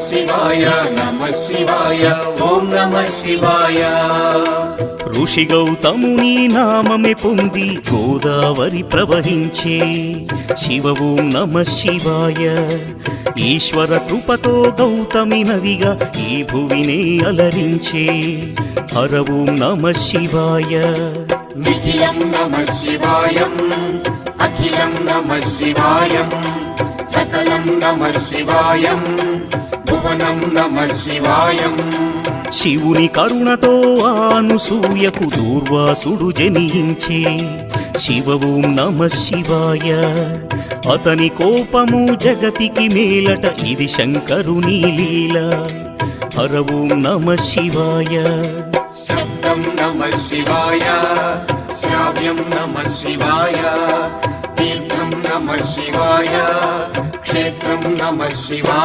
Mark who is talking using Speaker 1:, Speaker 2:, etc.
Speaker 1: శివాయ నమః శివాయ ఓం నమః శివాయ.
Speaker 2: ఋషి గౌతముని నామమే పొంది గోదావరి ప్రవహించే శివ ఓం నమః శివాయ. ఈశ్వర కృపతో గౌతమి నదిగా ఈ భువినే అలరించే హర ఓం నమః శివాయ.
Speaker 1: నిఖిలం నమః శివాయం అఖిలం నమః శివాయం సకలం నమః శివాయం భువనం నమః శివాయం.
Speaker 2: శివుని కరుణతో అనసూయకు దూర్వాసుడు జనించే శివ ఓం నమః శివాయ. అతని కోపము జగతికి మేలట ఇది శంకరుని లీల హర ఓం నమః శివాయ.
Speaker 1: శబ్దం నమః శివాయ శ్రావ్యం నమః శివాయ తీర్థం నమః శివాయ క్షేత్రం నమః శివాయ.